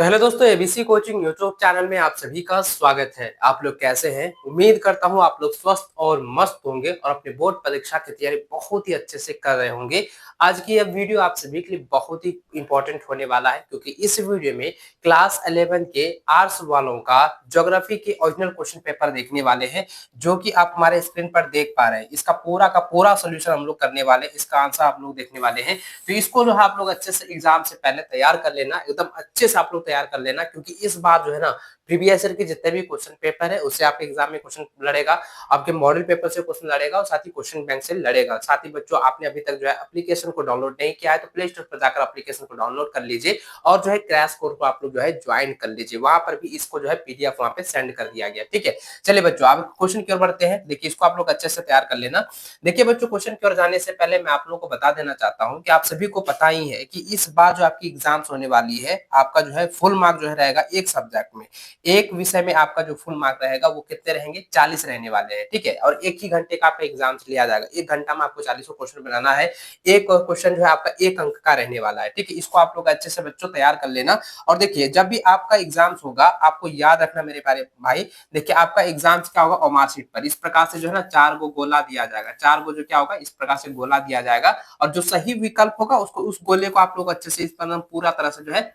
तो हेलो दोस्तों, ABC coaching YouTube channel में आप सभी का स्वागत है। आप लोग कैसे हैं? उम्मीद करता हूं आप लोग स्वस्थ और मस्त होंगे और अपने बोर्ड परीक्षा की तैयारी बहुत ही अच्छे से कर रहे होंगे। आज की यह वीडियो आप सभी के लिए बहुत ही इंपॉर्टेंट होने वाला है, क्योंकि इस वीडियो में क्लास 11 के आर्ट्स वालों का ज्योग्राफी के ओरिजिनल क्वेश्चन पेपर देखने वाले हैं, जो कि आप हमारे स्क्रीन पर देख पा रहे हैं। इसका पूरा का पूरा सोल्यूशन हम लोग करने वाले हैं, इसका आंसर आप लोग देखने वाले हैं। तो इसको जो है आप लोग अच्छे से एग्जाम से पहले तैयार कर लेना, एकदम अच्छे से आप लोग तैयार कर लेना, क्योंकि इस बार जो है ना प्रीवियस ईयर के जितने भी क्वेश्चन पेपर है उससे आपके एग्जाम में क्वेश्चन लड़ेगा, आपके मॉडल पेपर से क्वेश्चन लड़ेगा और साथ ही क्वेश्चन बैंक से लड़ेगा। साथ ही बच्चों, आपने अभी तक जो है एप्लीकेशन को डाउनलोड नहीं किया है तो प्ले स्टोर पर जाकर एप्लीकेशन को डाउनलोड कर लीजिए और जो है क्रैश कोर्स को आप लोग जो है ज्वाइन कर लीजिए। वहां पर भी इसको जो है पीडीएफ वहां पे सेंड कर दिया गया। ठीक है, चलिए बच्चों आप क्वेश्चन की ओर बढ़ते हैं। देखिए, इसको आप लोग अच्छे से तैयार कर लेना। देखिए बच्चों, क्वेश्चन की ओर जाने से पहले मैं आप लोगों को बता देना चाहता हूं कि आप सभी को पता ही है कि इस बार जो आपकी एग्जाम्स होने वाली है, आपका जो है फुल मार्क जो है रहेगा एक सब्जेक्ट में, एक विषय में आपका जो फुल मार्क रहेगा वो कितने रहेंगे? 40 रहने वाले हैं। ठीक है, और एक ही घंटे का आपका एग्जाम लिया जाएगा। एक घंटा में आपको 40 क्वेश्चन बनाना है। एक क्वेश्चन जो है आपका 1 अंक का रहने वाला है। ठीक है, इसको आप लोग अच्छे से बच्चों तैयार कर लेना। और देखिए, जब भी आपका एग्जाम्स होगा आपको याद रखना मेरे प्यारे भाई, देखिए आपका एग्जाम्स क्या होगा? और मार्कशीट पर इस प्रकार से जो है ना 4 गो गोला दिया जाएगा। 4 गो जो क्या होगा? इस प्रकार से गोला दिया जाएगा और जो सही विकल्प होगा उसको, उस गोले को आप लोग अच्छे से इस पर पूरा तरह से जो है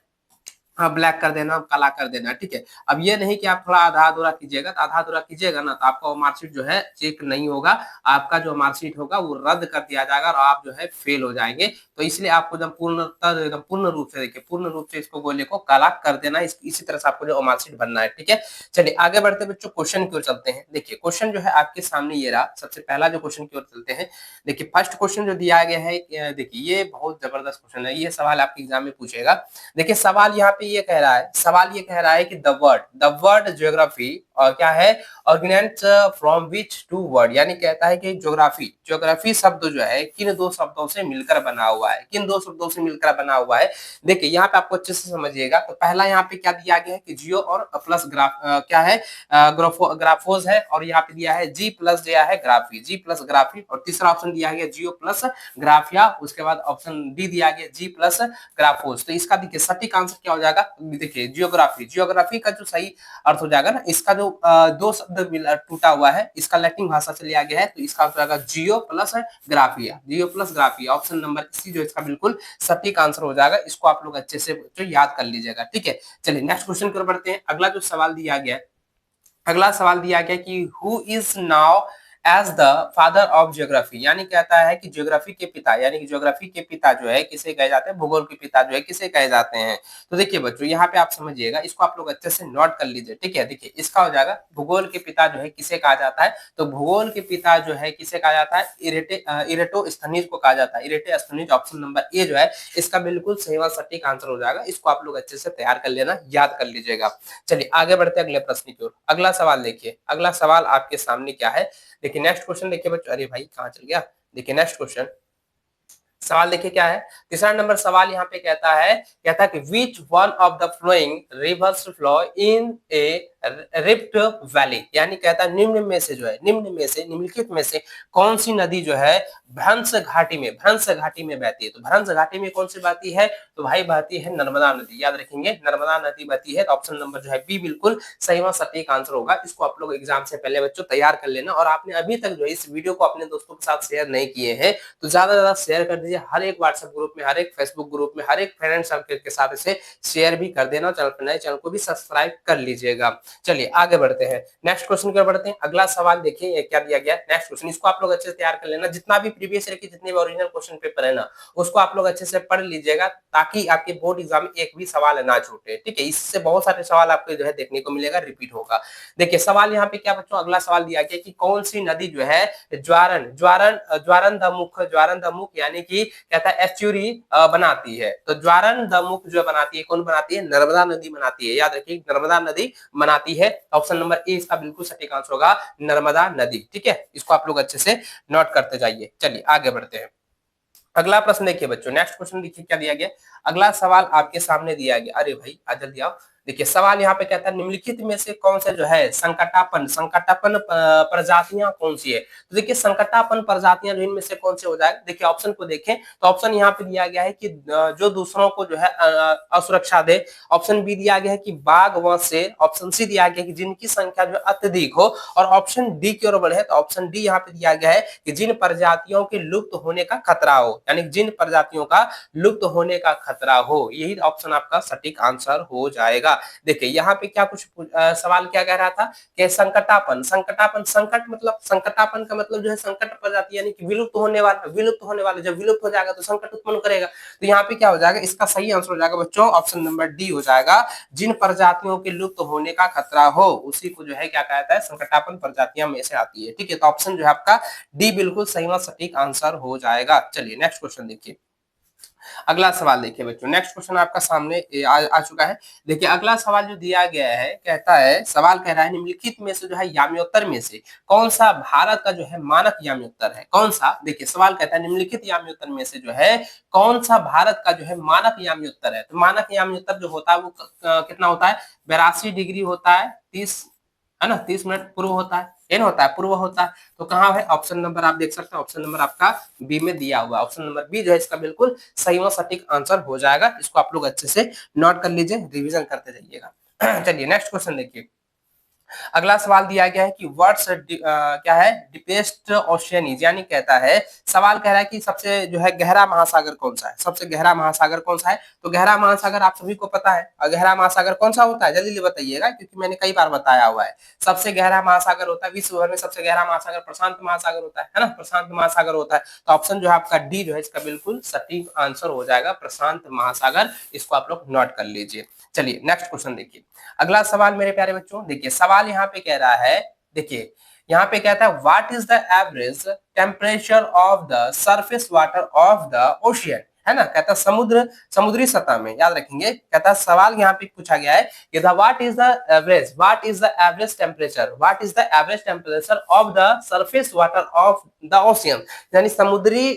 ब्लैक कर देना, काला कर देना। ठीक है, अब ये नहीं कि आप थोड़ा आधा अधूरा कीजिएगा, तो आधा अधूरा कीजिएगा ना तो आपका मार्कशीट जो है चेक नहीं होगा, आपका जो मार्कशीट होगा वो रद्द कर दिया जाएगा और आप जो है फेल हो जाएंगे। तो इसलिए आपको जब एकदम पूर्ण रूप से, देखिए पूर्ण रूप से इसको गोले को काला कर देना, इसी तरह से आपको जो मार्कशीट बनना है। ठीक है, चलिए आगे बढ़ते बच्चों, क्वेश्चन की ओर चलते हैं। देखिए क्वेश्चन जो है आपके सामने ये रहा। सबसे पहला जो क्वेश्चन की ओर चलते हैं, देखिए फर्स्ट क्वेश्चन जो दिया गया है, देखिए ये बहुत जबरदस्त क्वेश्चन है। ये सवाल आपके एग्जाम में पूछेगा। देखिए सवाल यहाँ पे ये कह रहा है, सवाल ये कह रहा है कि द वर्ड ज्योग्राफी और क्या है? Organise from which two word, यानी कहता है कि ज्योग्राफी शब्द जो है किन दो शब्दों से मिलकर बना हुआ है? किन दो शब्दों से मिलकर बना हुआ है? देखिए यहाँ पे आपको अच्छे से समझिएगा। तो पहला यहाँ पे क्या दिया गया है कि जियो और प्लस ग्राफ क्या है? ग्राफोज है, और यहाँ पे दिया है जी प्लस दिया है ग्राफी, जी प्लस ग्राफी। और तीसरा ऑप्शन दिया गया जियो प्लस ग्राफिया। उसके बाद ऑप्शन डी दिया गया जी प्लस ग्राफोस। तो इसका देखिए सटीक आंसर क्या हो जाएगा? देखिए जियोग्राफी का जो सही अर्थ हो जाएगा ना, इसका जो दो शब्द टूटा हुआ है, इसका लैटिन भाषा से लिया गया है, तो इसका हो जाएगा जियो प्लस ग्राफिया, जियो प्लस ग्राफिया। ऑप्शन नंबर सी जो इसका बिल्कुल सटीक आंसर हो जाएगा। इसको आप लोग अच्छे से जो याद कर लीजिएगा। ठीक है, चलिए नेक्स्ट क्वेश्चन की ओर बढ़ते हैं। अगला जो सवाल दिया गया, अगला सवाल दिया गया कि who is known as the father of geography, यानी कहता है कि ज्योग्राफी के पिता, यानी कि ज्योग्राफी के पिता जो है किसे कहे जाते हैं? भूगोल के पिता जो है किसे कहे जाते हैं? तो देखिए बच्चों, यहाँ पे आप समझिएगा, इसको आप लोग अच्छे से नोट कर लीजिए। ठीक है, देखिए इसका हो जाएगा भूगोल के पिता जो है किसे कहा जाता है? तो भूगोल के पिता जो है किसे कहा जाता है? इरेटोस्थनीज को कहा जाता है। इरेटोस्थनीज ऑप्शन नंबर ए जो है इसका बिल्कुल सही व सटीक आंसर हो जाएगा। इसको आप लोग अच्छे से तैयार कर लेना, याद कर लीजिएगा। चलिए आगे बढ़ते हैं अगले प्रश्न की ओर। अगला सवाल देखिए, अगला सवाल आपके सामने क्या है? देखिए नेक्स्ट क्वेश्चन देखिए बच्चों, अरे भाई कहाँ चल गया? देखिए नेक्स्ट क्वेश्चन, सवाल देखिए क्या है। तीसरा नंबर सवाल यहाँ पे कहता है कि which one of the following rivers flow in a rift valley, यानी कहता है निम्न में से जो है, निम्नलिखित में से कौन सी नदी जो है भ्रंश घाटी में बहती है? तो भ्रंश घाटी में कौन सी बहती है? तो भाई बहती है नर्मदा नदी। याद रखेंगे, नर्मदा नदी बहती है। तो ऑप्शन नंबर जो है बी बिल्कुल सही व सटीक आंसर होगा। इसको आप लोग एग्जाम से पहले बच्चों तैयार कर लेना। और आपने अभी तक जो है इस वीडियो को अपने दोस्तों के साथ शेयर नहीं किए हैं तो ज्यादा से ज्यादा शेयर कर दीजिए। हर एक व्हाट्सएप ग्रुप में, हर एक फेसबुक ग्रुप में, हर एक फ्रेंड सर्कल के साथ इसे शेयर भी कर देना। चैनल पर नए, चैनल को भी सब्सक्राइब कर लीजिएगा। चलिए आगे बढ़ते हैं, नेक्स्ट क्वेश्चन की ओर बढ़ते हैं। अगला सवाल देखिए ये क्या दिया गया नेक्स्ट क्वेश्चन, इसको आप लोग अच्छे से तैयार कर लेना। जितना भी प्रीवियस ईयर के जितने भी ओरिजिनल क्वेश्चन पेपर है ना, उसको आप लोग अच्छे से पढ़ लीजिएगा, ताकि आपके बोर्ड एग्जाम में एक भी सवाल ना छूटे। ठीक है, इससे बहुत सारे सवाल आपको जो है देखने को मिलेगा, रिपीट होगा। देखिए सवाल यहाँ पे क्या बच्चों, अगला सवाल दिया गया कि कौन सी नदी जो है ज्वारन द मुख यानी कि कहता है एस्चुरी बनाती है? तो ज्वारन द मुख जो बनाती है, कौन बनाती है? नर्मदा नदी बनाती है। याद रखिए, नर्मदा नदी बनाती है। ऑप्शन नंबर ए इसका बिल्कुल सटीक आंसर होगा, नर्मदा नदी। ठीक है, इसको आप लोग अच्छे से नोट करते जाइए। चलिए आगे बढ़ते हैं। अगला प्रश्न देखिए बच्चों, नेक्स्ट क्वेश्चन देखिए क्या दिया गया। अगला सवाल आपके सामने दिया गया, अरे भाई आ जल्दी आओ। देखिए सवाल यहाँ पे कहता है निम्नलिखित में से कौन सा जो है संकटापन संकटापन प्रजातियां कौन सी है। तो देखिए संकटापन प्रजातियां जो इनमें से कौन से हो जाएगा। देखिए ऑप्शन को देखें तो ऑप्शन यहाँ पे दिया गया है कि जो दूसरों को जो है असुरक्षा दे। ऑप्शन बी दिया गया है कि बाघ व शेर। ऑप्शन सी दिया गया है कि जिनकी संख्या जो अत्यधिक हो। और ऑप्शन डी की ओर बढ़े तो ऑप्शन डी यहाँ पे दिया गया है कि जिन प्रजातियों के लुप्त होने का खतरा हो, यानी जिन प्रजातियों का लुप्त होने का खतरा हो। यही ऑप्शन आपका सटीक आंसर हो जाएगा। देखिए यहाँ पे क्या कुछ सवाल क्या कह रहा था कि संकटापन संकटापन संकट मतलब संकटापन का मतलब जो है संकट प्रजाति यानी कि विलुप्त होने वाला जब विलुप्त हो जाएगा तो संकट उत्पन्न करेगा। तो यहाँ पे क्या हो जाएगा, इसका सही आंसर हो जाएगा बच्चों ऑप्शन नंबर डी हो जाएगा। जिन प्रजातियों के लुप्त होने का खतरा हो उसी को जो है क्या कहता है संकटापन प्रजातियां में से आती है। ठीक है, तो ऑप्शन जो है आपका डी बिल्कुल सही व सटीक आंसर हो जाएगा। चलिए नेक्स्ट क्वेश्चन देखिए। अगला सवाल देखिए बच्चों, नेक्स्ट क्वेश्चन आपका सामने आ चुका है। देखिए अगला सवाल जो दिया गया है कहता है, सवाल कह रहा है निम्नलिखित में से जो है याम्योत्तर में से कौन सा भारत का जो है मानक याम्योत्तर है। कौन सा, देखिए सवाल कहता है निम्नलिखित याम्योत्तर में से जो है कौन सा भारत का जो है मानक याम्योत्तर है। तो मानक याम्योत्तर जो होता है वो कितना होता है, 82 डिग्री होता है, 30 है ना, 30 मिनट पूर्व होता है, एन होता है पूर्व होता है। तो कहाँ है ऑप्शन नंबर आप देख सकते हैं, ऑप्शन नंबर आपका बी में दिया हुआ। ऑप्शन नंबर बी जो है इसका बिल्कुल सही व सटीक आंसर हो जाएगा। इसको आप लोग अच्छे से नोट कर लीजिए, रिवीजन करते जाइएगा। चलिए नेक्स्ट क्वेश्चन देखिए। अगला सवाल दिया गया है कि व्हाट्स क्या है डीपेस्ट ओशियन, यानी कहता है सवाल कह रहा है कि सबसे जो है गहरा महासागर कौन सा है। सबसे गहरा महासागर कौन सा है। तो गहरा महासागर आप सभी को पता है, और गहरा महासागर कौन सा होता है जल्दी जल्दी बताइएगा क्योंकि मैंने कई बार बताया हुआ है। सबसे गहरा महासागर होता है विश्व भर में सबसे गहरा महासागर प्रशांत महासागर होता है ना, प्रशांत महासागर होता है। तो ऑप्शन जो है आपका डी जो है इसका बिल्कुल सटीक आंसर हो जाएगा, प्रशांत महासागर। इसको आप लोग नोट कर लीजिए। चलिए नेक्स्ट क्वेश्चन देखिए। अगला सवाल मेरे प्यारे बच्चों, देखिए सवाल यहाँ पे कह रहा है, देखिए यहाँ पे कहता है what is the average temperature of the surface water of the ocean, है ना। कहता है समुद्री सतह में, याद रखेंगे। कहता है सवाल यहाँ पे पूछा गया है कि what is the average temperature of the surface water of the ocean, यानी समुद्री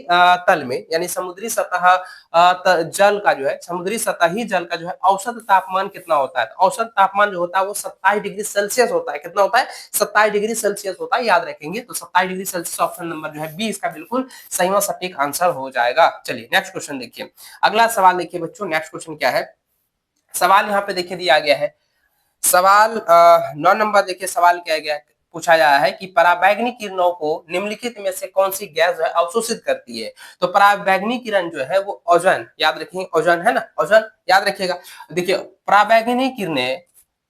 तल में, यानी समुद्री सतह जल का जो है समुद्री सतही जल का जो है औसत तापमान कितना होता है। तो औसत तापमान जो होता है वो 27 डिग्री सेल्सियस होता है। कितना होता है, 27 डिग्री सेल्सियस होता है, याद रखेंगे। तो 27 डिग्री सेल्सियस ऑप्शन नंबर जो है बी इसका बिल्कुल सही व सटीक आंसर हो जाएगा। चलिए नेक्स्ट क्वेश्चन देखिए। अगला सवाल देखिए बच्चों, नेक्स्ट क्वेश्चन क्या है। सवाल यहाँ पे देखिए दिया गया है, सवाल 9 नंबर देखिए। सवाल क्या गया पूछा गया है कि पराबैंगनी किरणों को निम्नलिखित में से कौन सी गैस जो है अवशोषित करती है। तो पराबैंगनी किरण जो है वो ओजोन, याद रखेंगे ओजोन, है ना, ओजोन याद रखिएगा। देखिए पराबैंगनी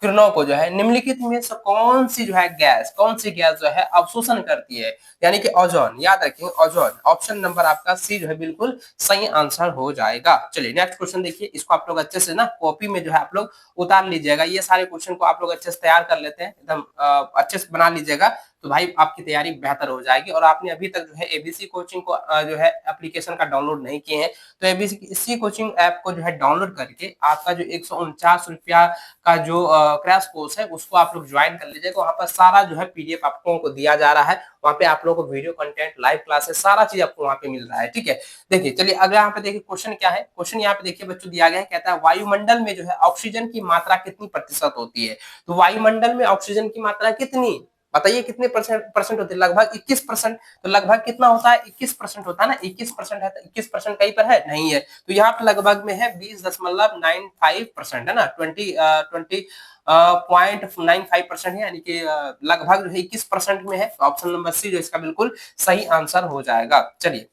किरणों को जो है निम्नलिखित में से कौन सी गैस जो है अवशोषण करती है, यानी कि ओजोन, याद रखेंगे ओजोन। ऑप्शन नंबर आपका सी जो है बिल्कुल सही आंसर हो जाएगा। चलिए नेक्स्ट क्वेश्चन देखिए। इसको आप लोग अच्छे से ना कॉपी में जो है आप लोग उतार लीजिएगा। ये सारे क्वेश्चन को आप लोग अच्छे से तैयार कर लेते हैं, एकदम अच्छे से बना लीजिएगा, तो भाई आपकी तैयारी बेहतर हो जाएगी। और आपने अभी तक जो है एबीसी कोचिंग को जो है एप्लीकेशन का डाउनलोड नहीं किए हैं तो एबीसी कोचिंग ऐप को जो है डाउनलोड करके आपका जो 149 रुपया का जो क्रैश कोर्स है उसको आप लोग ज्वाइन कर लीजिएगा। वहां पर सारा जो है पीडीएफ आप लोगों को दिया जा रहा है। वहां पे आप लोगों को वीडियो कंटेंट, लाइव क्लासेस, सारा चीज आपको वहां पे मिल रहा है। ठीक है, देखिए चलिए अगला यहाँ पे देखिए क्वेश्चन क्या है। क्वेश्चन यहाँ पे देखिए बच्चों दिया गया है, कहता है वायुमंडल में जो है ऑक्सीजन की मात्रा कितनी प्रतिशत होती है। तो वायुमंडल में ऑक्सीजन की मात्रा कितनी, बताइए कितने परसेंट होती है। लगभग 21%। तो लगभग कितना होता है, 21% होता है ना। 21% है तो 21% कहीं पर है नहीं है, तो यहाँ पे लगभग में है 20.95% है ना, 20.95% है, यानी कि लगभग जो है 21% में है। तो ऑप्शन नंबर सी जो इसका बिल्कुल सही आंसर हो जाएगा। चलिए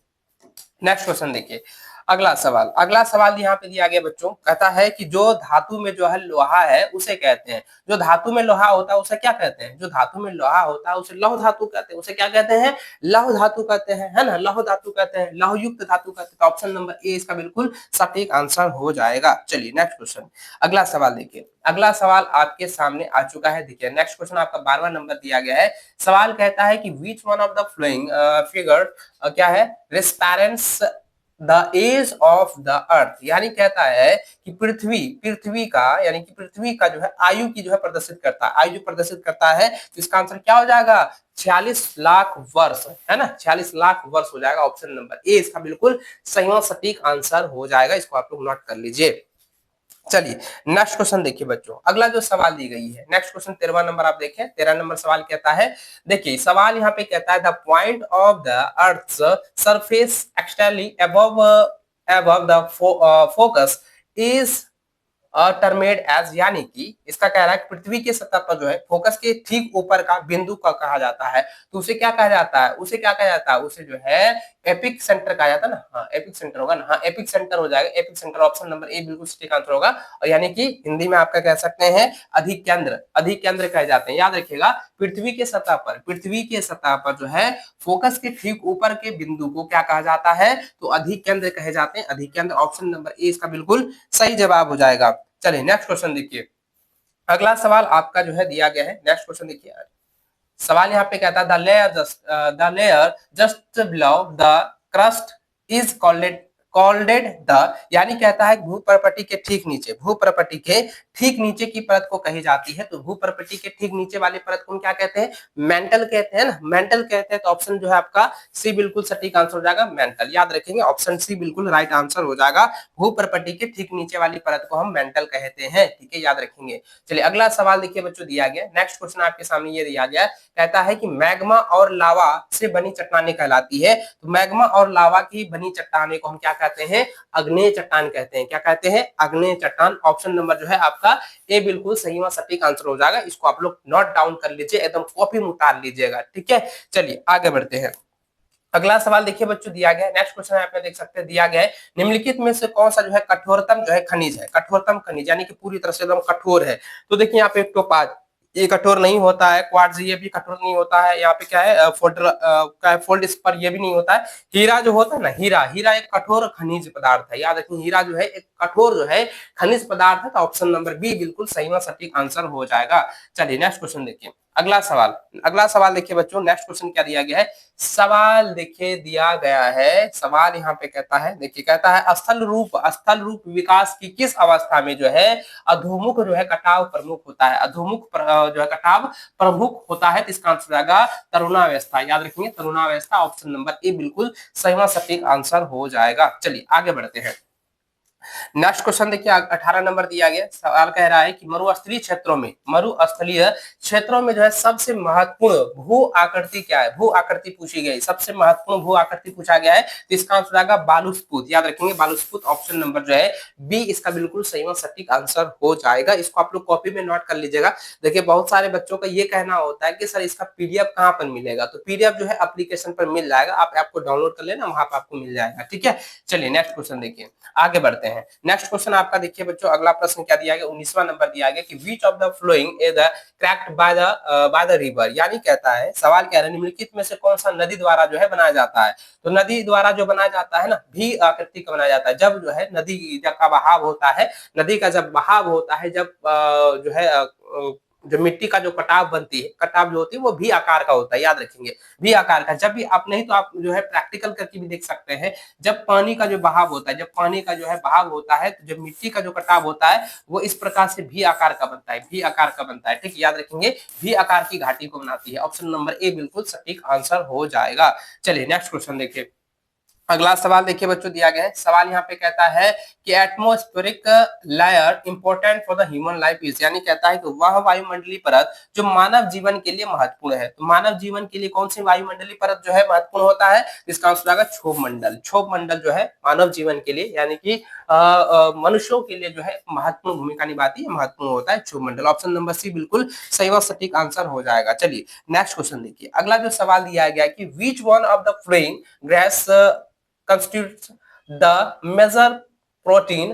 नेक्स्ट क्वेश्चन देखिए। अगला सवाल यहाँ पे दिया गया बच्चों, कहता है कि जो धातु में जो है लोहा है उसे कहते हैं, जो धातु में लोहा होता है उसे क्या कहते हैं, जो धातु में लोहा होता है उसे लौह धातु कहते हैं। उसे क्या कहते हैं, लौह धातु कहते हैं, है ना, लौह धातु कहते हैं, लौह युक्त धातु कहते हैं। ऑप्शन नंबर ए इसका बिल्कुल सटीक आंसर हो जाएगा। चलिए नेक्स्ट क्वेश्चन, अगला सवाल देखिए। अगला सवाल आपके सामने आ चुका है। देखिए नेक्स्ट क्वेश्चन आपका 12वां नंबर दिया गया है। सवाल कहता है कि which one of the following figure क्या है represents the edge of the earth, यानी कहता है कि पृथ्वी का, यानी कि पृथ्वी का जो है आयु की जो है प्रदर्शित करता है, आयु प्रदर्शित करता है। तो इसका आंसर क्या हो जाएगा, 46 लाख वर्ष, है ना, 46 लाख वर्ष हो जाएगा। ऑप्शन नंबर ए इसका बिल्कुल सही और सटीक आंसर हो जाएगा। इसको आप लोग नोट कर लीजिए। चलिए नेक्स्ट क्वेश्चन देखिए बच्चों, अगला जो सवाल दी गई है नेक्स्ट क्वेश्चन 13वां नंबर आप देखें, 13 नंबर सवाल कहता है, देखिए सवाल यहाँ पे कहता है the point of the earth surface externally above the focus is termed as, यानी कि इसका कह रहा है कि पृथ्वी की सतह पर जो है फोकस के ठीक ऊपर का बिंदु का कहा जाता है, तो उसे क्या कहा जाता है, उसे क्या कहा जाता है, उसे जो है एपिक सेंटर कहा जाता है ना, हाँ एपिक सेंटर होगा ना, हाँ एपिक सेंटर हो जाएगा, epic centre option number A बिल्कुल सटीक आंसर होगा। और यानी कि हिंदी में आपका कह सकते हैं अधिकेंद्र, अधिकेंद्र कहे जाते हैं, याद रखिएगा पृथ्वी के सतह पर जो है फोकस के ठीक ऊपर के बिंदु को क्या कहा जाता है, तो अधिकेंद्र कहे जाते हैं, अधिकेंद्र ऑप्शन नंबर ए इसका बिल्कुल सही जवाब हो जाएगा। चलिए नेक्स्ट क्वेश्चन देखिए, अगला सवाल आपका जो है दिया गया है, नेक्स्ट क्वेश्चन देखिए, सवाल यहाँ पे कहता है the layer just below the crust is कॉल्डेड the, यानी कहता है भूप्रपट्टी के ठीक नीचे, भूप्रपट्टी के ठीक नीचे की परत को कही जाती है, तो भूप्रपट्टी के ठीक नीचे वाली परत को क्या कहते हैं, मेंटल कहते हैं ना, मेंटल कहते हैं, तो ऑप्शन जो है आपका सी बिल्कुल सटीक आंसर हो जाएगा, मेंटल, याद रखेंगे ऑप्शन सी बिल्कुल राइट आंसर हो जाएगा, भूप्रपट्टी के ठीक नीचे वाली परत को हम मेंटल कहते हैं, ठीक है याद रखेंगे। चलिए अगला सवाल देखिए बच्चों दिया गया, नेक्स्ट क्वेश्चन आपके सामने ये दिया गया, कहता है कि मैग्मा और लावा से बनी चट्टानें कहलाती है, तो मैग्मा और लावा की बनी चट्टानें को हम क्या कहते हैं, अग्नेय चट्टान कहते हैं, क्या कहते हैं, अग्नेय चट्टान, ऑप्शन नंबर जो है आपका ए बिल्कुल सही व सटीक आंसर हो जाएगा, इसको आप लोग नोट डाउन कर लीजिए, एकदम कॉपी में उतार लीजिएगा, ठीक है। चलिए आगे बढ़ते हैं, अगला सवाल देखिए बच्चों दिया गया है, नेक्स्ट क्वेश्चन आप देख सकते हैं, दिया गया है निम्नलिखित में से कौन सा जो है कठोरतम जो है खनिज है, कठोरतम खनिज यानी कि पूरी तरह से एकदम कठोर है, तो देखिए यहाँ पे एक टोपाज, ये कठोर नहीं होता है, क्वार्ट्ज ये भी कठोर नहीं होता है, यहाँ पे क्या है फोल्ड स्पर ये भी नहीं होता है, हीरा जो होता है ना, हीरा हीरा एक कठोर खनिज पदार्थ है, याद रखिए हीरा जो है एक कठोर जो है खनिज पदार्थ है, तो ऑप्शन नंबर बी बिल्कुल सही व सटीक आंसर हो जाएगा। चलिए नेक्स्ट क्वेश्चन देखिए, अगला सवाल, अगला सवाल देखिए बच्चों, नेक्स्ट क्वेश्चन क्या दिया गया है, सवाल देखिए दिया गया है, सवाल यहाँ पे कहता है, देखिए कहता है स्थल रूप विकास की किस अवस्था में जो है अधोमुख जो है कटाव प्रमुख होता है, जो है कटाव प्रमुख होता है, तो इसका आंसर आएगा तरुणावस्था, याद रखेंगे तरुणावस्था, ऑप्शन नंबर ए बिल्कुल सही व सटीक आंसर हो जाएगा। चलिए आगे बढ़ते हैं, नेक्स्ट क्वेश्चन देखिए 18 नंबर दिया गया, सवाल कह रहा है कि मरुस्थलीय क्षेत्रों में जो है सबसे महत्वपूर्ण भू आकृति क्या है, भू आकृति पूछी गई, सबसे महत्वपूर्ण भू आकृति पूछा गया है, तो इसका आंसर आएगा बालूस्फूत, याद रखेंगे बालूस्फूत, ऑप्शन नंबर जो है बी इसका बिल्कुल सही और सटीक आंसर हो जाएगा, इसको आप लोग कॉपी में नोट कर लीजिएगा। देखिए बहुत सारे बच्चों का ये कहना होता है कि सर इसका पीडीएफ कहाँ पर मिलेगा, तो पीडीएफ जो है एप्लीकेशन पर मिल जाएगा, आप ऐप को डाउनलोड कर लेना, वहां पर आपको मिल जाएगा, ठीक है। चलिए नेक्स्ट क्वेश्चन देखिए, आगे बढ़ते हैं, नेक्स्ट क्वेश्चन आपका देखिए बच्चों, अगला प्रश्न क्या दिया गया, 19वां नंबर दिया गया कि which of the following is cracked by the river, यानी कहता है सवाल कह रहा है निम्नलिखित में से कौन सा नदी द्वारा जो है बनाया जाता है, तो नदी द्वारा जो बनाया जाता है ना, भी आकृति का बनाया जाता है, जब जो है नदी का बहाव होता है, नदी का जब बहाव होता है, जब जो है जो मिट्टी का जो कटाव बनती है, कटाव जो होती है वो भी आकार का होता है, याद रखेंगे भी आकार का, जब भी आप नहीं तो आप जो है प्रैक्टिकल करके भी देख सकते हैं, जब पानी का जो बहाव होता है, जब पानी का जो है बहाव होता है, तो जब मिट्टी का जो कटाव होता है वो इस प्रकार से भी आकार का बनता है, भी आकार का बनता है, ठीक याद रखेंगे भी आकार की घाटी को बनाती है, ऑप्शन नंबर ए बिल्कुल सटीक आंसर हो जाएगा। चलिए नेक्स्ट क्वेश्चन देखिए, अगला सवाल देखिए बच्चों दिया गया है, सवाल यहाँ पे कहता है कि atmospheric layer important for the human life is, यानी कहता है कि वह वायुमंडलीय परत जो मानव जीवन के लिए महत्वपूर्ण है, तो मानव जीवन के लिए कौन सी वायुमंडलीय परत जो है महत्वपूर्ण होता है, इसका आंसर आएगा क्षोभ मंडल, क्षोभ मंडल जो है मानव जीवन के लिए यानी कि मनुष्यों के लिए जो है महत्वपूर्ण भूमिका निभाती है, महत्वपूर्ण होता है क्षोभ मंडल, ऑप्शन नंबर सी बिल्कुल सही व सटीक आंसर हो जाएगा। चलिए नेक्स्ट क्वेश्चन देखिए, अगला जो सवाल दिया गया कि which one of the flowing gas constitutes the major protein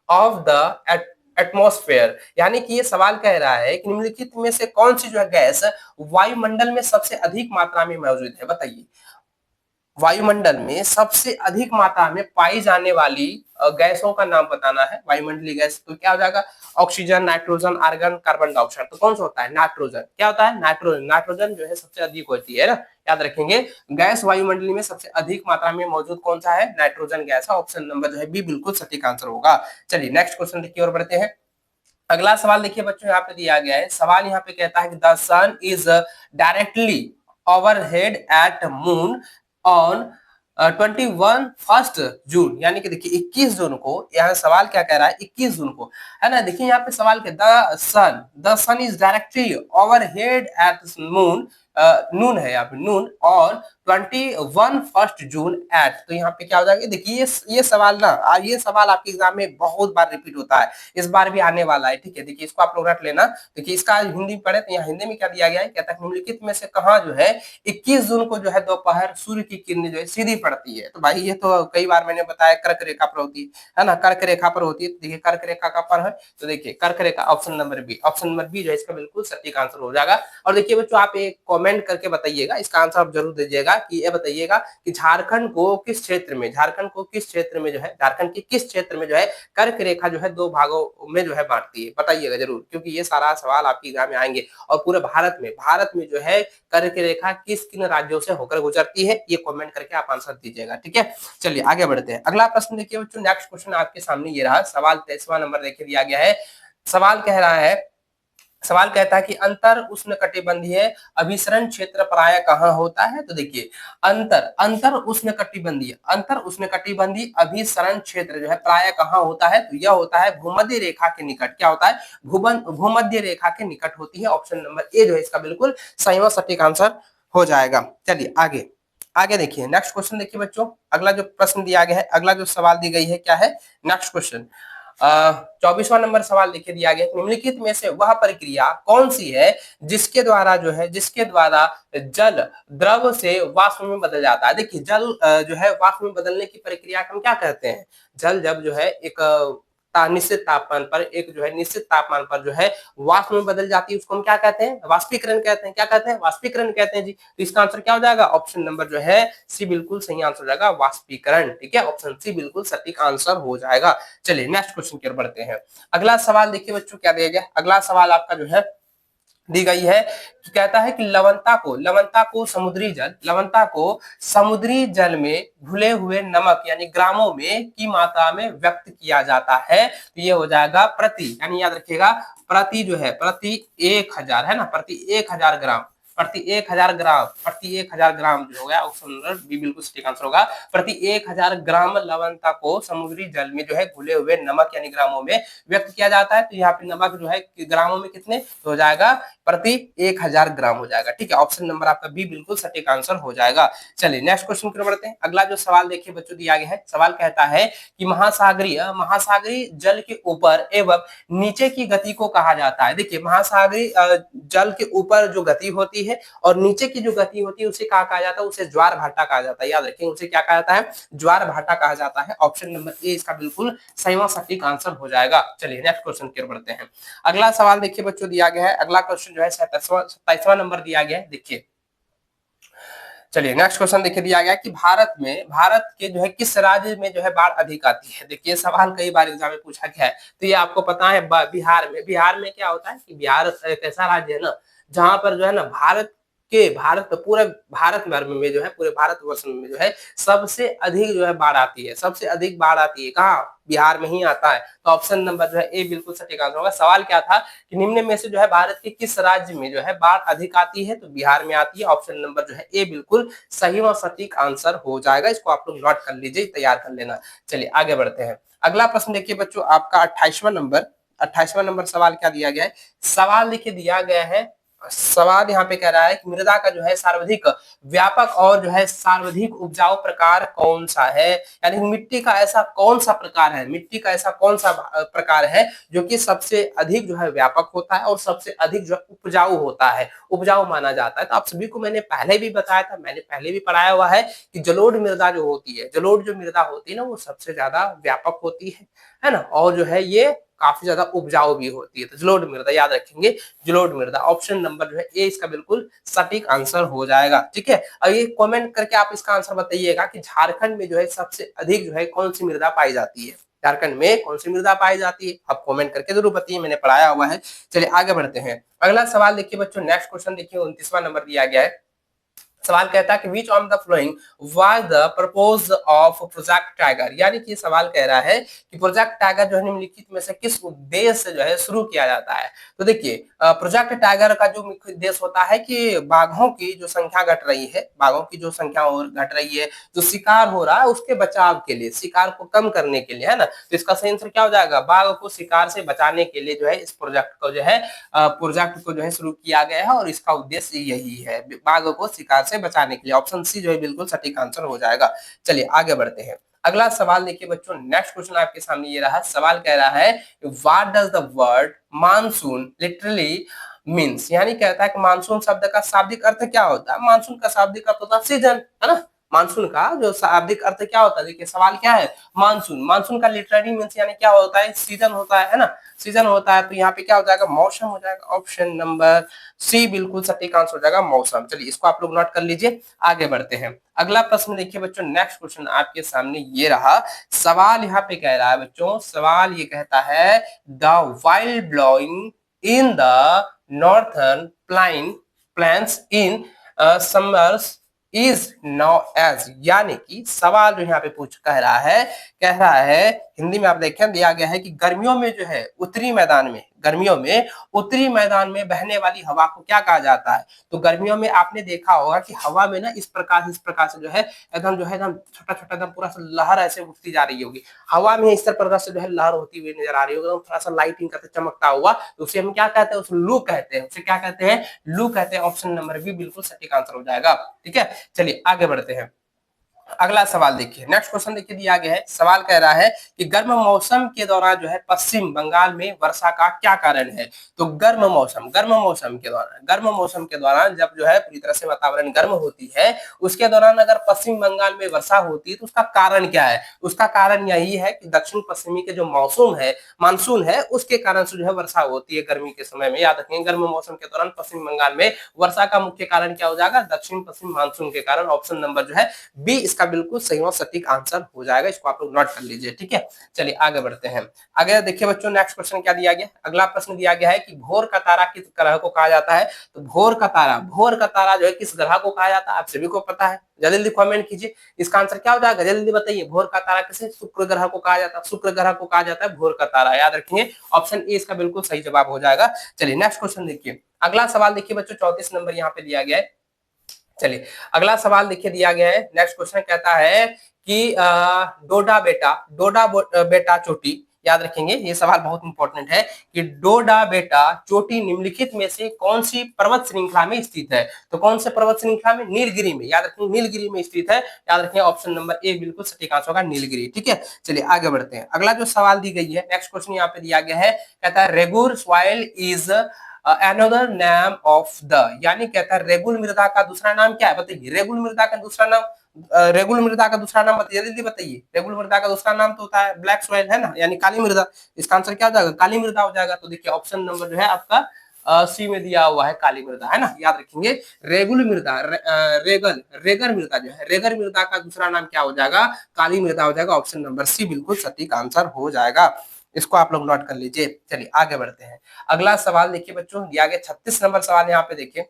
of the atmosphere, यानी कि ये सवाल कह रहा है कि निम्नलिखित में से कौन सी जो है गैस वायुमंडल में सबसे अधिक मात्रा में मौजूद है, बताइए वायुमंडल में सबसे अधिक मात्रा में पाई जाने वाली गैसों का नाम बताना है, वायुमंडलीय गैस, तो क्या हो जाएगा oxygen, nitrogen, argon, carbon dioxide, तो कौन सा होता है नाइट्रोजन, क्या होता है नाइट्रोजन, नाइट्रोजन जो है सबसे अधिक होती है ना, याद रखेंगे गैस वायुमंडली में सबसे अधिक मात्रा में मौजूद कौन सा है, नाइट्रोजन गैस है, ऑप्शन नंबर जो है बी बिल्कुल सटीक आंसर होगा। चलिए नेक्स्ट क्वेश्चन की ओर बढ़ते हैं, अगला सवाल देखिए बच्चों यहाँ पे दिया गया है, सवाल यहाँ पे कहता है कि the sun is directly overhead at noon on 21 first June, यानी कि देखिए 21 जून को, यहाँ सवाल क्या कह रहा है, 21 जून को, है ना। देखिए यहाँ पे सवाल के the sun is directly overhead at moon, noon है यहाँ पे, नून, और 21 फर्स्ट जून एट, तो यहाँ पे क्या हो जाएगा, देखिए ये सवाल ना, ये सवाल आपके एग्जाम में बहुत बार रिपीट होता है, इस बार भी आने वाला है, ठीक है। देखिए इसको आप लोग रट लेना। देखिए इसका हिंदी पढ़े तो यहाँ हिंदी में क्या दिया गया है, कहता है निम्नलिखित में से कहाँ जो है 21 जून को जो है दोपहर सूर्य की किरणें जो है सीधी पड़ती है। तो भाई ये तो कई बार मैंने बताया कर्क रेखा पर होती है ना, कर्क रेखा पर होती है। तो देखिए कर्क रेखा का पर है, तो देखिए कर्क रेखा, option number B, option number B जो है इसका बिल्कुल सटीक आंसर हो जाएगा। और देखिए बच्चों आप एक कमेंट करके बताइएगा, इसका आंसर आप जरूर दीजिएगा, कि ये बताइएगा कि झारखंड को किस क्षेत्र में, झारखंड को किस क्षेत्र में जो है, झारखंड के किस क्षेत्र में जो है कर्क रेखा जो है दो भागों में जो है बांटती है, बताइएगा जरूर, क्योंकि ये सारा सवाल आपके एग्जाम में आएंगे। और पूरे भारत में जो है कर्क रेखा किस किन राज्यों से होकर गुजरती है, ये कमेंट करके आप आंसर दीजिएगा, ठीक है। चलिए आगे बढ़ते हैं, अगला प्रश्न देखिए बच्चों, नेक्स्ट क्वेश्चन आपके सामने ये रहा, सवाल 23वां नंबर देखिए दिया गया है। सवाल कह रहा है, सवाल कहता है कि अंतर उष्णकटिबंधीय अभिसरण क्षेत्र प्राय कहाँ होता है। तो देखिए अंतर उष्णकटिबंधीय अभिसरण क्षेत्र जो है प्राय कहाँ होता है, तो यह होता है भूमध्य रेखा के निकट। क्या होता है, भूमध्य रेखा के निकट होती है। ऑप्शन नंबर ए जो है इसका बिल्कुल सही और सटीक आंसर हो जाएगा। चलिए आगे आगे देखिए, नेक्स्ट क्वेश्चन देखिए बच्चों, अगला जो प्रश्न दिया गया है, अगला जो सवाल दी गई है क्या है, नेक्स्ट क्वेश्चन 24वां नंबर सवाल लिखे दिया गया, निम्नलिखित में से वह प्रक्रिया कौन सी है जिसके द्वारा जो है, जिसके द्वारा जल द्रव से वाष्प में बदल जाता है। देखिए जल जो है वाष्प में बदलने की प्रक्रिया हम क्या कहते हैं, जल जब जो है एक निश्चित तापमान पर, एक जो है निश्चित तापमान पर जो है वाष्प में बदल जाती है, उसको हम क्या कहते हैं, वाष्पीकरण कहते हैं। क्या कहते हैं, वाष्पीकरण कहते हैं जी। तो इसका आंसर क्या हो जाएगा, ऑप्शन नंबर जो है सी बिल्कुल सही आंसर हो जाएगा, वाष्पीकरण, ठीक है। ऑप्शन सी बिल्कुल सटीक आंसर हो जाएगा। चलिए नेक्स्ट क्वेश्चन की ओर बढ़ते हैं। अगला सवाल देखिए बच्चों क्या दिया गया, अगला सवाल आपका जो है दी गई है कि कहता है कि लवणता को समुद्री जल में घुले हुए नमक यानी ग्रामों में की मात्रा में व्यक्त किया जाता है। तो ये हो जाएगा प्रति, यानी याद रखिएगा प्रति जो है, प्रति 1000 है ना, प्रति 1000 ग्राम, प्रति 1000 ग्राम जो हो गया, ऑप्शन नंबर बी बिल्कुल सटीक आंसर होगा। प्रति 1000 ग्राम लवणता को समुद्री जल में जो है घुले हुए नमक यानी ग्रामों में व्यक्त किया जाता है। तो यहाँ पे नमक जो है ग्रामों में कितने तो हो जाएगा, प्रति 1000 ग्राम हो जाएगा, ठीक है। ऑप्शन नंबर आपका बी बिल्कुल सटीक आंसर हो जाएगा। चलिए नेक्स्ट क्वेश्चन की ओर बढ़ते हैं। अगला जो सवाल देखिए बच्चों दिया गया है, सवाल कहता है कि महासागरीय जल के ऊपर एवं नीचे की गति को कहा जाता है। देखिए महासागरीय जल के ऊपर जो गति होती है और नीचे की जो गति होती है उसे क्या कहा जाता है, उसे ज्वार भाटा कहा जाता है। याद रखें उसे क्या कहा जाता है, ज्वार भाटा कहा जाता है। ऑप्शन नंबर ए इसका बिल्कुल सही और सटीक आंसर हो जाएगा। चलिए नेक्स्ट क्वेश्चन की ओर बढ़ते हैं। अगला सवाल देखिए बच्चों दिया गया है, अगला क्वेश्चन जो है 27वां नंबर दिया गया है। देखिए चलिए नेक्स्ट क्वेश्चन देखिए दिया गया कि भारत के जो है किस राज्य में जो है बाढ़ अधिक आती है। देखिए सवाल कई बार एग्जाम में पूछा गया है, तो ये आपको पता है बिहार में क्या होता है कि बिहार एक ऐसा राज्य है ना जहां पर जो है ना पूरे भारत भर में जो है, पूरे भारतवर्ष में जो है सबसे अधिक जो है बाढ़ आती है, सबसे अधिक बाढ़ आती है कहाँ, बिहार में ही आता है। तो ऑप्शन नंबर जो है ए बिल्कुल सटीक आंसर होगा। सवाल क्या था कि निम्न में से जो है भारत के किस राज्य में जो है बाढ़ अधिक आती है, तो बिहार में आती है। ऑप्शन नंबर जो है ए बिल्कुल सही और सटीक आंसर हो जाएगा। इसको आप लोग नोट कर लीजिए, तैयार कर लेना। चलिए आगे बढ़ते हैं। अगला प्रश्न देखिए बच्चों आपका 28वां नंबर सवाल क्या दिया गया है, सवाल देखिए दिया गया है, सवाल यहाँ पे कह रहा है कि मृदा का जो है सर्वाधिक व्यापक और जो है सर्वाधिक उपजाऊ प्रकार कौन सा है, यानी मिट्टी का ऐसा कौन सा प्रकार है, मिट्टी का ऐसा कौन सा प्रकार है जो कि सबसे अधिक जो है व्यापक होता है और सबसे अधिक जो है उपजाऊ होता है, उपजाऊ माना जाता है। तो आप सभी को मैंने पहले भी बताया था, मैंने पहले भी पढ़ाया हुआ है कि जलोढ़ मृदा जो होती है, जलोढ़ जो मृदा होती है ना वो सबसे ज्यादा व्यापक होती है ना, और जो है ये काफी ज्यादा उपजाऊ भी होती है। तो जलोढ़ मृदा याद रखेंगे, जलोढ़ मृदा। ऑप्शन नंबर जो है ए इसका बिल्कुल सटीक आंसर हो जाएगा, ठीक है। अब ये कमेंट करके आप इसका आंसर बताइएगा कि झारखंड में जो है सबसे अधिक जो है कौन सी मृदा पाई जाती है, झारखंड में कौन सी मृदा पाई जाती है, आप कमेंट करके जरूर बताइए, मैंने पढ़ाया हुआ है। चलिए आगे बढ़ते हैं। अगला सवाल देखिए बच्चों, नेक्स्ट क्वेश्चन देखिए 29वां नंबर दिया गया है। सवाल कहता है कि which on the following was the purpose of project tiger, यानी कि सवाल कह रहा है कि प्रोजेक्ट टाइगर जो है निम्नलिखित में से किस उद्देश्य से जो है शुरू किया जाता है। तो देखिए प्रोजेक्ट टाइगर का जो मुख्य उद्देश्य होता है कि बाघों की जो संख्या घट रही है, बाघों की जो संख्या और घट रही है, जो शिकार हो रहा है उसके बचाव के लिए, शिकार को कम करने के लिए, है ना। तो इसका सही आंसर क्या हो जाएगा, बाघ को शिकार से बचाने के लिए जो है इस प्रोजेक्ट को जो है शुरू किया गया है और इसका उद्देश्य यही है, बाघ को शिकार से बचाने के लिए। ऑप्शन सी जो है बिल्कुल सटीक आंसर हो जाएगा। चलिए आगे बढ़ते हैं। अगला सवाल देखिए बच्चों, नेक्स्ट क्वेश्चन आपके सामने ये रहा। सवाल कह रहा है what does the word monsoon literally means, यानी कहता है कि मानसून शब्द का शाब्दिक अर्थ क्या होता है। मानसून का शाब्दिक अर्थ होता है सीजन, है ना। मानसून का जो शाब्दिक अर्थ क्या होता है, देखिए सवाल क्या है, मानसून। मानसून का लिटरली मीन्स यानी क्या होता है, सीजन होता है ना, सीजन होता है। तो यहाँ पे क्या हो जाएगा, मौसम हो जाएगा। ऑप्शन नंबर सी बिल्कुल सटीक आंसर हो जाएगा, मौसम। चलिए इसको आप लोग नोट कर लीजिए, आगे बढ़ते हैं। अगला प्रश्न देखिए बच्चों, नेक्स्ट क्वेश्चन आपके सामने ये रहा। सवाल यहाँ पे कह रहा है बच्चों, सवाल ये कहता है the wind blowing in the northern plains in summers is known as, यानी कि सवाल जो यहाँ पे पूछ कह रहा है हिंदी में आप देखें दिया गया है कि गर्मियों में जो है उत्तरी मैदान में, गर्मियों में उत्तरी मैदान में बहने वाली हवा को क्या कहा जाता है। तो गर्मियों में आपने देखा होगा कि हवा में ना इस प्रकार से जो है एकदम छोटा छोटा एकदम पूरा सा लहर ऐसे उठती जा रही होगी, हवा में इस प्रकार से जो है लहर होती हुई नजर आ रही होगी, थोड़ा सा लाइटिंग करते चमकता हुआ, तो उसे हम क्या कहते हैं, उसे लू कहते हैं, उसे क्या कहते हैं, लू कहते हैं। ऑप्शन नंबर बी बिल्कुल सटीक आंसर हो जाएगा। ठीक है, चलिए आगे बढ़ते हैं। अगला सवाल देखिए, नेक्स्ट क्वेश्चन देखिए दिया गया है। सवाल कह रहा है कि गर्म मौसम के दौरान जो है पश्चिम बंगाल में वर्षा का क्या कारण है। तो गर्म मौसम के दौरान जब जो है पूरी तरह से वातावरण गर्म होती है, उसके दौरान अगर पश्चिम बंगाल में वर्षा होती है तो उसका कारण क्या है। उसका कारण यही है कि दक्षिण पश्चिमी के जो मानसून है उसके कारण से जो है वर्षा होती है गर्मी के समय में। याद रखेंगे, गर्म मौसम के दौरान पश्चिम बंगाल में वर्षा का मुख्य कारण क्या हो जाएगा, दक्षिण पश्चिम मानसून के कारण। ऑप्शन नंबर जो है बी इसका बिल्कुल सही और सटीक आंसर हो जाएगा, इसको आप लोग नोट कर लीजिए। ठीक है, चलिए आगे बढ़ते हैं। आगे देखिए बच्चों, नेक्स्ट क्वेश्चन क्या दिया गया। अगला प्रश्न दिया गया है कि भोर का तारा किस ग्रह को कहा जाता है। तो भोर का तारा जो है किस ग्रह को कहा जाता है, आप सभी को पता है। जल्दी जल्दी कमेंट कीजिए, इसका आंसर क्या हो जाएगा, जल्दी बताइए। भोर का तारा किसे, शुक्र ग्रह को कहा जाता है, शुक्र ग्रह को कहा जाता है भोर का तारा। याद रखिए, ऑप्शन ए इसका बिल्कुल सही जवाब हो जाएगा। चलिए नेक्स्ट क्वेश्चन देखिए। अगला सवाल देखिए बच्चों, 34 नंबर यहाँ पे दिया गया है। चलिए अगला सवाल देखिए दिया गया है। नेक्स्ट क्वेश्चन कहता है कि डोडा बेटा चोटी, याद रखेंगे ये सवाल बहुत इंपॉर्टेंट है कि डोडा बेटा चोटी निम्नलिखित में से कौन सी पर्वत श्रृंखला में स्थित है। तो कौन से पर्वत श्रृंखला में, नीलगिरी में। याद रखेंगे नीलगिरी में स्थित है। याद रखेंगे ऑप्शन नंबर ए बिल्कुल सटीक आंसर होगा, नीलगिरी। ठीक है, चलिए आगे बढ़ते हैं। अगला जो सवाल दी गई है, नेक्स्ट क्वेश्चन यहाँ पे दिया गया है, कहता है regur soil is another name of the, यानी कहता है रेगुल मृदा का दूसरा नाम क्या है, बताइए। रेगुल मृदा का दूसरा नाम बताइए, जल्दी बताइए। रेगुल मृदा का दूसरा नाम तो होता है ब्लैक सॉइल, है ना, यानी काली मृदा। इसका आंसर क्या हो जाएगा, काली मृदा हो जाएगा। तो देखिए ऑप्शन नंबर जो है आपका सी में दिया हुआ है, काली मृदा, है ना। याद रखेंगे, रेगुल मृदा रेगर मृदा जो है, रेगर मृदा का दूसरा नाम क्या हो जाएगा, काली मृदा हो जाएगा। ऑप्शन नंबर सी बिल्कुल सटीक आंसर हो जाएगा, इसको आप लोग नोट कर लीजिए। चलिए आगे बढ़ते हैं। अगला सवाल देखिए बच्चों, दिया गया 36 नंबर सवाल यहाँ पे देखिए।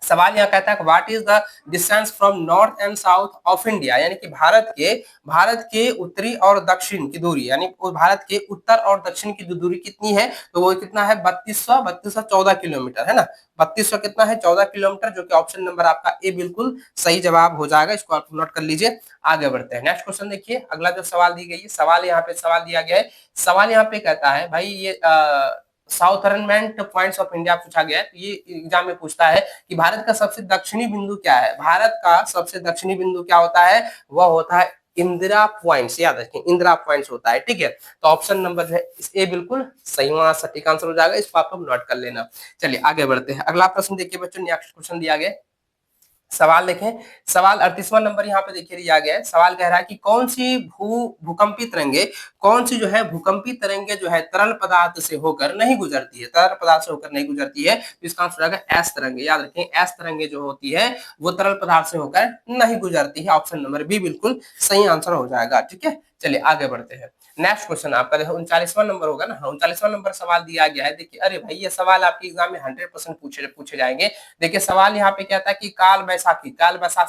सवाल यहाँ कहता है what is the distance from north and south of India, यानी कि भारत के उत्तरी और दक्षिण की दूरी, यानी भारत के उत्तर और दक्षिण की दूरी कितनी है। तो वो कितना है, 3214 किलोमीटर, है ना। 3200 कितना है, 14 किलोमीटर, जो कि ऑप्शन नंबर आपका ए बिल्कुल सही जवाब हो जाएगा, इसको आप नोट कर लीजिए। आगे बढ़ते हैं। नेक्स्ट क्वेश्चन देखिए, अगला जो सवाल दी गई है, सवाल दिया गया है। सवाल यहाँ पे कहता है भाई ये साउथर्नमेंट पॉइंट्स ऑफ इंडिया पूछा गया है। तो ये एग्जाम में पूछता है कि भारत का सबसे दक्षिणी बिंदु क्या है। भारत का सबसे दक्षिणी बिंदु क्या होता है, वह होता है इंदिरा पॉइंट्स। याद रखें, इंदिरा पॉइंट्स होता है। ठीक है, तो ऑप्शन नंबर जो है ए बिल्कुल सही होना सटीक आंसर हो जाएगा, इसको आप लोग नोट कर लेना। चलिए आगे बढ़ते हैं। अगला प्रश्न देखिए बच्चों, नेक्स्ट क्वेश्चन दिया गया, सवाल देखें। सवाल 38वां नंबर यहाँ पे देखिए दिया गया है। सवाल कह रहा है कि कौन सी जो है भूकंपी तरंगे जो है तरल पदार्थ से होकर नहीं गुजरती है, तो इसका आंसर आएगा एस तरंगे। याद रखें, एस तरंगे जो होती है वो तरल पदार्थ से होकर नहीं गुजरती है। ऑप्शन नंबर बी बिल्कुल सही आंसर हो जाएगा। ठीक है, चलिए आगे बढ़ते हैं। नेक्स्ट क्वेश्चन आपका देखो 39वां नंबर होगा ना, 39वां नंबर सवाल दिया गया है। देखिए अरे भाई ये सवाल आपके एग्जाम में 100% पूछे पूछे जाएंगे। देखिए सवाल यहाँ पे क्या था कि काल वैशाखी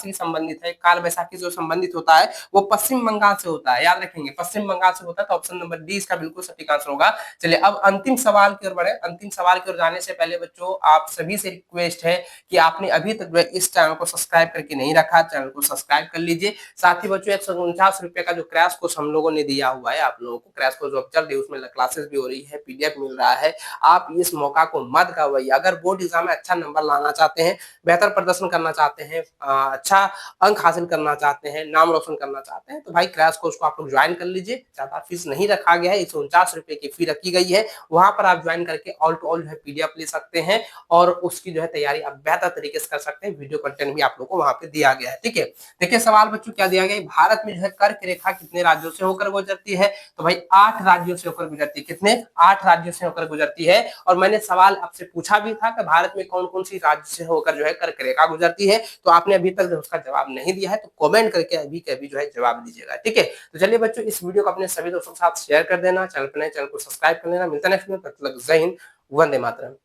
से संबंधित है। काल वैशाखी जो संबंधित होता है वो पश्चिम बंगाल से होता है, याद रखेंगे पश्चिम बंगाल से होता है, तो ऑप्शन नंबर डी इसका बिल्कुल सटीक आंसर होगा। चलिए अब अंतिम सवाल की ओर बढ़े। अंतिम सवाल की ओर जाने से पहले बच्चों आप सभी से रिक्वेस्ट है कि आपने अभी तक इस चैनल को सब्सक्राइब करके नहीं रखा, चैनल को सब्सक्राइब कर लीजिए। साथ ही बच्चों 149 रुपए का जो क्रैश कोर्स हम लोगों ने दिया हुआ है आप लोगों को, क्रैश कोर्स जो अब चल रही है उसमें क्लासेस भी हो रही है, पीडीएफ मिल रहा है, आप इस मौका को मत गवाइए। अगर बोर्ड एग्जाम में अच्छा नंबर लाना चाहते हैं, बेहतर प्रदर्शन करना चाहते हैं, अच्छा अंक हासिल करना चाहते हैं, नाम रोशन करना चाहते हैं, तो भाई क्रैश कोर्स को आप लोग ज्वाइन कर लीजिए। ज्यादा फीस नहीं रखा गया है, 149 रुपए की फी रखी गई है। वहां पर आप ज्वाइन करके ऑल टू ऑल जो है पीडीएफ ले सकते हैं और उसकी जो है तैयारी आप बेहतर तरीके से कर सकते हैं। वीडियो कंटेंट भी आप लोग को वहां पे दिया गया है, ठीक है। देखिए सवाल बच्चों क्या दिया गया है, भारत में जो है कर्क रेखा कितने राज्यों से होकर गुजरती है, तो भाई 8 राज्यों से होकर गुजरती है। कितने? 8 राज्यों से होकर गुजरती है। और मैंने सवाल आपसे पूछा भी था कि भारत में कौन कौन सी राज्य से होकर जो है कर्क रेखा गुजरती है, तो आपने अभी तक उसका जवाब नहीं दिया है, तो कमेंट करके अभी के अभी जो है जवाब दीजिएगा, ठीक है। तो चलिए बच्चों इस वीडियो को अपने सभी दोस्तों के साथ शेयर कर देना, चैनल पर नए चैनल को सब्सक्राइब कर लेना। मिलता है नेक्स्ट वीडियो, तब तक जय हिंद, वंदे मातरम।